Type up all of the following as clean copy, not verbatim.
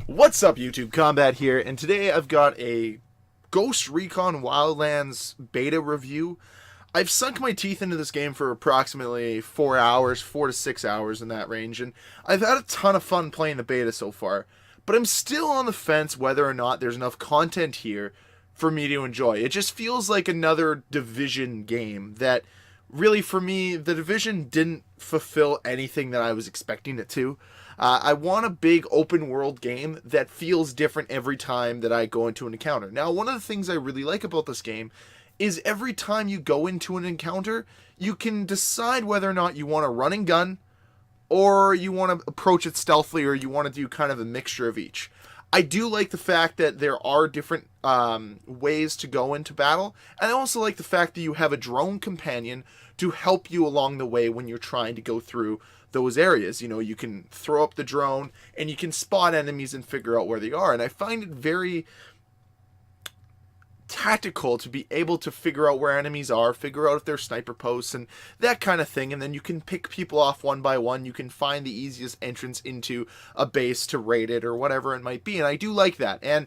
What's up, YouTube? Combat here, and today I've got a Ghost Recon Wildlands beta review. I've sunk my teeth into this game for approximately 4 hours, 4 to 6 hours in that range, and I've had a ton of fun playing the beta so far, but I'm still on the fence whether or not there's enough content here for me to enjoy. It just feels like another Division game that really, for me, the Division didn't fulfill anything that I was expecting it to. I want a big open world game that feels different every time that I go into an encounter. Now, one of the things I really like about this game is every time you go into an encounter, you can decide whether or not you want to run and gun, or you want to approach it stealthily, or you want to do kind of a mixture of each. I do like the fact that there are different ways to go into battle, and I also like the fact that you have a drone companion to help you along the way when you're trying to go through those areas. You know, you can throw up the drone and you can spot enemies and figure out where they are, and I find it very tactical to be able to figure out where enemies are, figure out if they're sniper posts and that kind of thing, and then you can pick people off one by one. You can find the easiest entrance into a base to raid it or whatever it might be, and I do like that. And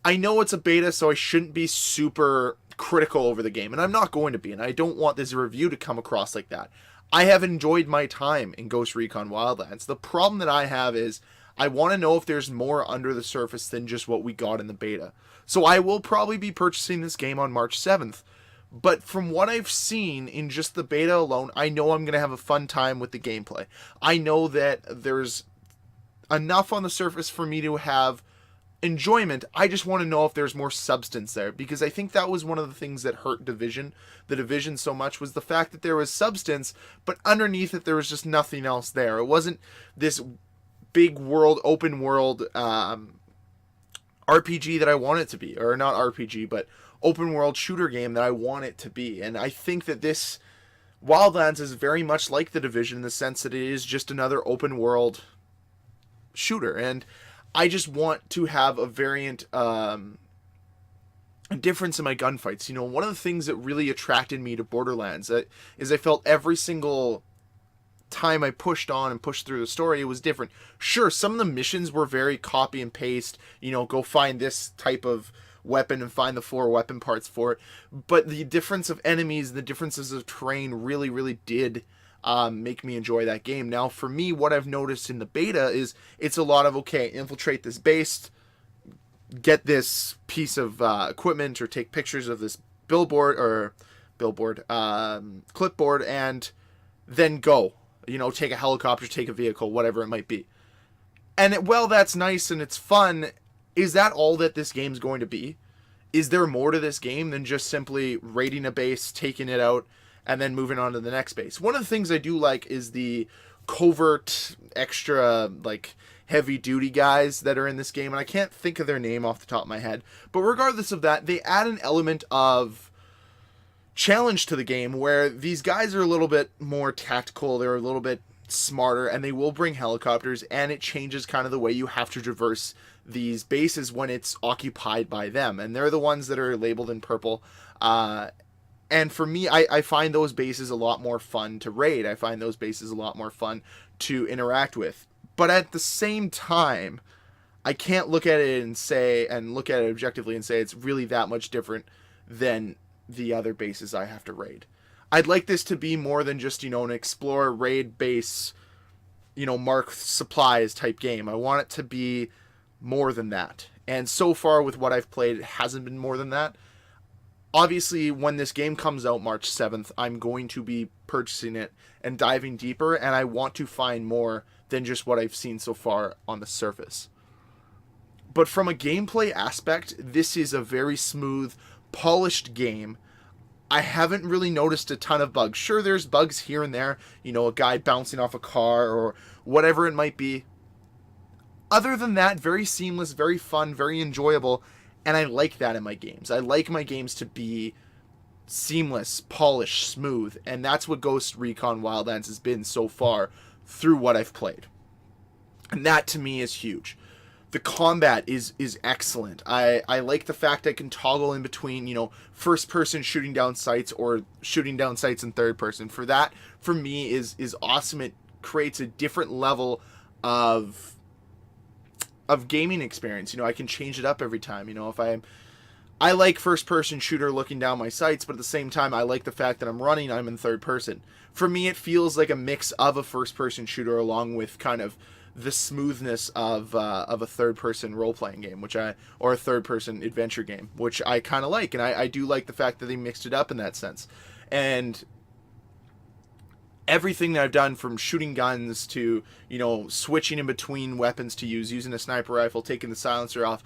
I know it's a beta, so I shouldn't be super critical over the game, and I'm not going to be, and I don't want this review to come across like that. I have enjoyed my time in Ghost Recon Wildlands. The problem that I have is I want to know if there's more under the surface than just what we got in the beta. So I will probably be purchasing this game on March 7th. But from what I've seen in just the beta alone, I know I'm going to have a fun time with the gameplay. I know that there's enough on the surface for me to have enjoyment. I just want to know if there's more substance there, because I think that was one of the things that hurt the Division so much, was the fact that there was substance, but underneath it there was just nothing else there. It wasn't this big world, open world RPG that I want it to be, or not RPG, but open world shooter game that I want it to be. And I think that this Wildlands is very much like the Division in the sense that it is just another open world shooter, and I just want to have a variant, a difference in my gunfights. You know, one of the things that really attracted me to Borderlands is I felt every single time I pushed on and pushed through the story, it was different. Sure, some of the missions were very copy and paste, you know, go find this type of weapon and find the 4 weapon parts for it, but the difference of enemies, the differences of terrain really did make me enjoy that game. Now, for me, what I've noticed in the beta is it's a lot of, okay, infiltrate this base, get this piece of equipment, or take pictures of this clipboard, and then go. You know, take a helicopter, take a vehicle, whatever it might be. And while that's nice and it's fun, is that all that this game's going to be? Is there more to this game than just simply raiding a base, taking it out, and then moving on to the next base? One of the things I do like is the covert, extra, like, heavy-duty guys that are in this game, and I can't think of their name off the top of my head. But regardless of that, they add an element of challenge to the game where these guys are a little bit more tactical, they're a little bit smarter, and they will bring helicopters, and it changes kind of the way you have to traverse these bases when it's occupied by them. And they're the ones that are labeled in purple. And for me, I find those bases a lot more fun to raid. I find those bases a lot more fun to interact with. But at the same time, I can't look at it objectively and say it's really that much different than the other bases I have to raid. I'd like this to be more than just, you know, an explore, raid base, you know, mark supplies type game. I want it to be more than that. And so far with what I've played, it hasn't been more than that. Obviously, when this game comes out March 7th, I'm going to be purchasing it and diving deeper, and I want to find more than just what I've seen so far on the surface. But from a gameplay aspect, this is a very smooth, polished game. I haven't really noticed a ton of bugs. Sure, there's bugs here and there, you know, a guy bouncing off a car or whatever it might be. Other than that, very seamless, very fun, very enjoyable. And I like that in my games. I like my games to be seamless, polished, smooth. And that's what Ghost Recon Wildlands has been so far through what I've played. And that to me is huge. The combat is excellent. I like the fact I can toggle in between, you know, first person shooting down sights or shooting down sights in third person. For me, is awesome. It creates a different level of of gaming experience. You know, I can change it up every time. You know, if I like first person shooter looking down my sights, but at the same time I like the fact that I'm running, I'm in third person. For me, it feels like a mix of a first person shooter along with kind of the smoothness of a third person role playing game, or a third person adventure game, which I kind of like, and I do like the fact that they mixed it up in that sense. And everything that I've done, from shooting guns to, you know, switching in between weapons to use, using a sniper rifle, taking the silencer off,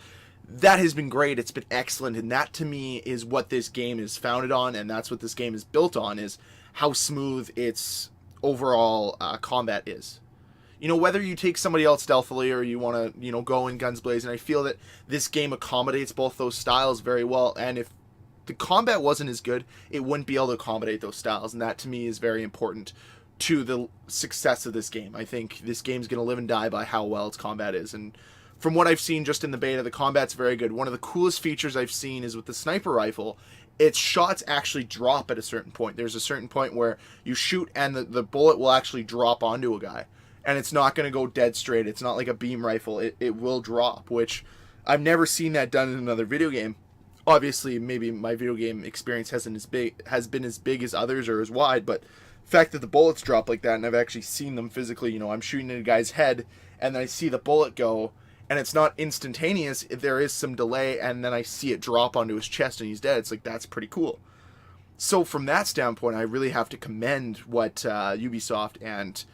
that has been great. It's been excellent, and that to me is what this game is founded on, and that's what this game is built on, is how smooth its overall combat is. You know, whether you take somebody else stealthily or you want to, you know, go in guns blazing, I feel that this game accommodates both those styles very well, and if the combat wasn't as good, it wouldn't be able to accommodate those styles, and that to me is very important to the success of this game. I think this game's going to live and die by how well its combat is, and from what I've seen just in the beta, the combat's very good. One of the coolest features I've seen is with the sniper rifle, its shots actually drop at a certain point. There's a certain point where you shoot and the bullet will actually drop onto a guy, and it's not going to go dead straight. It's not like a beam rifle. It will drop, which I've never seen that done in another video game. Obviously, maybe my video game experience has been as big as others or as wide, but the fact that the bullets drop like that, and I've actually seen them physically, you know, I'm shooting at a guy's head, and then I see the bullet go, and it's not instantaneous, there is some delay, and then I see it drop onto his chest and he's dead. It's like, that's pretty cool. So from that standpoint, I really have to commend what Ubisoft and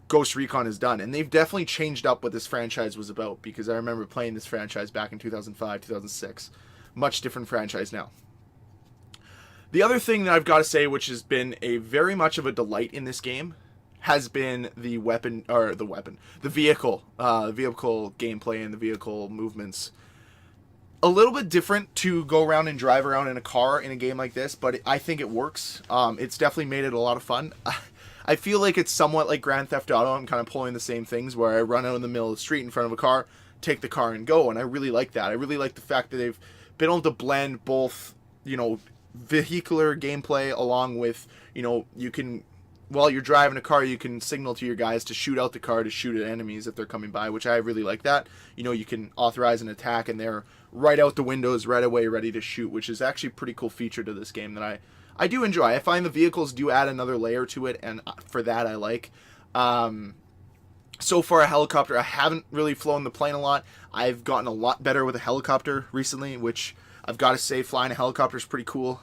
Ghost Recon has done, and they've definitely changed up what this franchise was about, because I remember playing this franchise back in 2005, 2006. Much different franchise now. The other thing that I've got to say, which has been a very much of a delight in this game, has been the vehicle gameplay and the vehicle movements. A little bit different to go around and drive around in a car in a game like this, but I think it works. It's definitely made it a lot of fun. I feel like it's somewhat like Grand Theft Auto. I'm kind of pulling the same things, where I run out in the middle of the street in front of a car, take the car and go, and I really like that. I really like the fact that they've been able to blend both, you know, vehicular gameplay along with, you know, you can, while you're driving a car, you can signal to your guys to shoot out the car to shoot at enemies if they're coming by, which I really like that. You know, you can authorize an attack and they're right out the windows right away ready to shoot, which is actually a pretty cool feature to this game that I do enjoy. I find the vehicles do add another layer to it, and for that I like. So far, a helicopter, I haven't really flown the plane a lot. I've gotten a lot better with a helicopter recently, which I've got to say, flying a helicopter is pretty cool.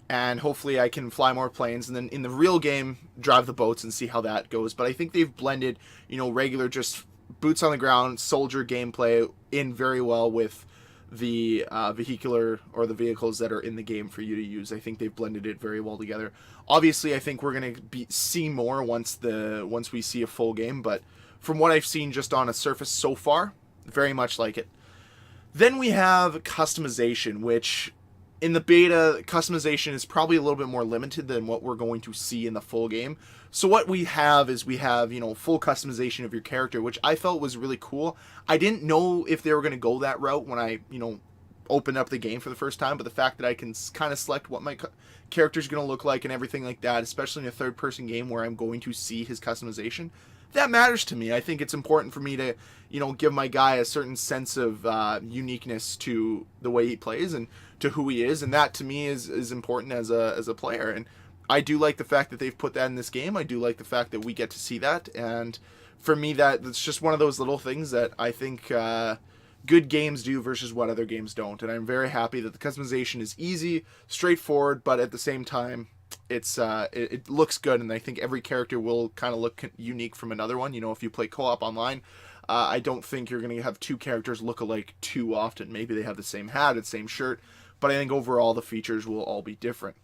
And hopefully I can fly more planes, and then in the real game, drive the boats and see how that goes. But I think they've blended, you know, regular just boots on the ground soldier gameplay in very well with the vehicular or the vehicles that are in the game for you to use. I think they've blended it very well together. Obviously, I think we're going to see more once we see a full game, but from what I've seen just on a surface so far, very much like it. Then we have customization, which in the beta, customization is probably a little bit more limited than what we're going to see in the full game. So what we have is you know, full customization of your character, which I felt was really cool. I didn't know if they were going to go that route when I, you know, opened up the game for the first time, but the fact that I can kind of select what my character's going to look like and everything like that, especially in a third-person game where I'm going to see his customization, that matters to me. I think it's important for me to, you know, give my guy a certain sense of uniqueness to the way he plays and to who he is, and that to me is important as a player. And I do like the fact that they've put that in this game. I do like the fact that we get to see that, and for me, that's just one of those little things that I think good games do versus what other games don't. And I'm very happy that the customization is easy, straightforward, but at the same time, it looks good, and I think every character will kind of look unique from another one. You know, if you play co-op online, I don't think you're going to have two characters look alike too often. Maybe they have the same hat, the same shirt, but I think overall the features will all be different.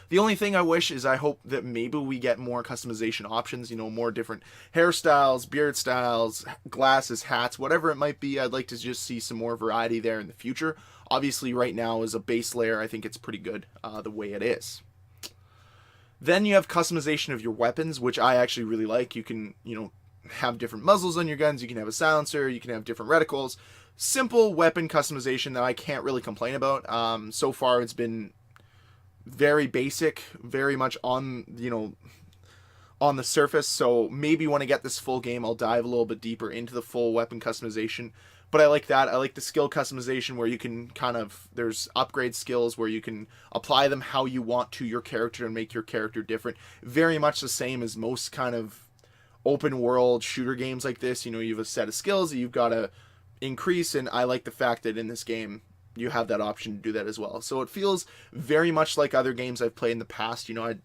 The only thing I wish is I hope that maybe we get more customization options, you know, more different hairstyles, beard styles, glasses, hats, whatever it might be. I'd like to just see some more variety there in the future. Obviously, right now as a base layer, I think it's pretty good the way it is. Then you have customization of your weapons, which I actually really like. You can, you know, have different muzzles on your guns. You can have a silencer. You can have different reticles. Simple weapon customization that I can't really complain about. So far, it's been very basic, very much on, you know, on the surface, so maybe when I get this full game, I'll dive a little bit deeper into the full weapon customization. But I like that. I like the skill customization where you can there's upgrade skills where you can apply them how you want to your character and make your character different. Very much the same as most kind of open world shooter games like this. You have a set of skills that you've got to increase, and I like the fact that in this game you have that option to do that as well. So it feels very much like other games I've played in the past. I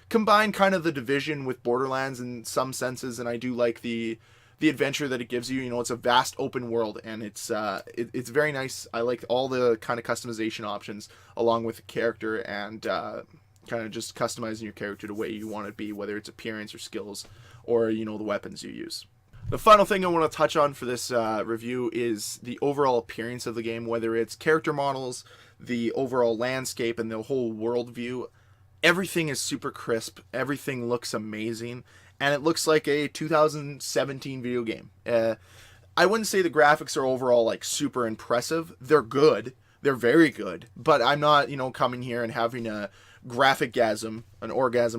combine kind of the Division with Borderlands in some senses, and I do like the adventure that it gives you. It's a vast open world, and it's very nice. I like all the kind of customization options along with the character, and kind of just customizing your character the way you want it to be, whether it's appearance or skills or the weapons you use. The final thing I want to touch on for this review is the overall appearance of the game, whether it's character models, the overall landscape, and the whole world view. Everything is super crisp. Everything looks amazing. And it looks like a 2017 video game. I wouldn't say the graphics are overall like super impressive. They're good. They're very good. But I'm not, coming here and having an orgasm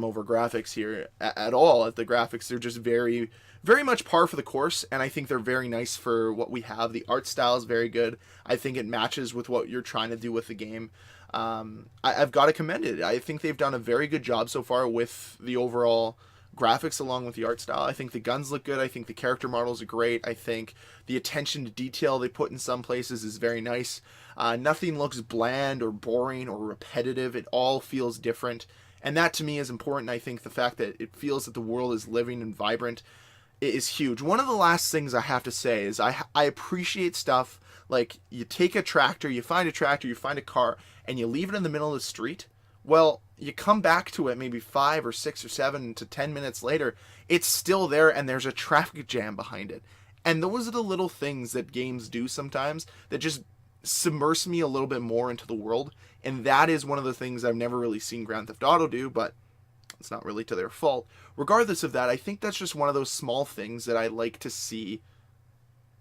over graphics here at all. At the graphics, they're just very, very much par for the course. And I think they're very nice for what we have. The art style is very good. I think it matches with what you're trying to do with the game. I've got to commend it. I think they've done a very good job so far with the overall graphics along with the art style. I think the guns look good. I think the character models are great. I think the attention to detail they put in some places is very nice. Nothing looks bland or boring or repetitive. It all feels different. And that to me is important. I think the fact that it feels that the world is living and vibrant is huge. One of the last things I have to say is I appreciate stuff like you take a tractor, you find a car, and you leave it in the middle of the street. Well, you come back to it maybe 5 or 6 or 7 to 10 minutes later, it's still there and there's a traffic jam behind it. And those are the little things that games do sometimes that just submerge me a little bit more into the world. And that is one of the things I've never really seen Grand Theft Auto do, but it's not really to their fault. Regardless of that, I think that's just one of those small things that I like to see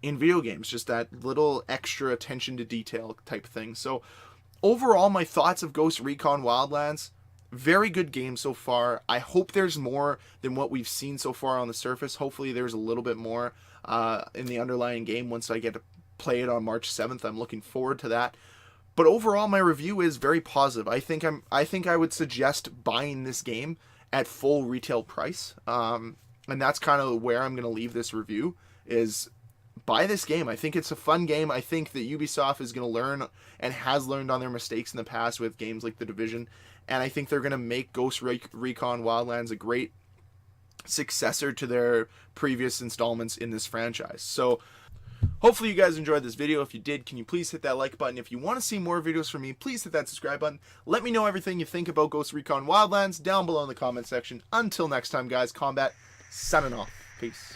in video games, just that little extra attention to detail type thing. So overall, my thoughts of Ghost Recon Wildlands, very good game so far. I hope there's more than what we've seen so far on the surface. Hopefully there's a little bit more in the underlying game once I get to play it on March 7th. I'm looking forward to that. But overall, my review is very positive. I think I would suggest buying this game at full retail price. And that's kind of where I'm going to leave this review, is buy this game. I think it's a fun game. I think that Ubisoft is going to learn and has learned on their mistakes in the past with games like The Division. And I think they're going to make Ghost Recon Wildlands a great successor to their previous installments in this franchise. So hopefully you guys enjoyed this video. If you did, can you please hit that like button? If you want to see more videos from me, please hit that subscribe button. Let me know everything you think about Ghost Recon Wildlands down below in the comment section. Until next time, guys, Combat signing off. Peace.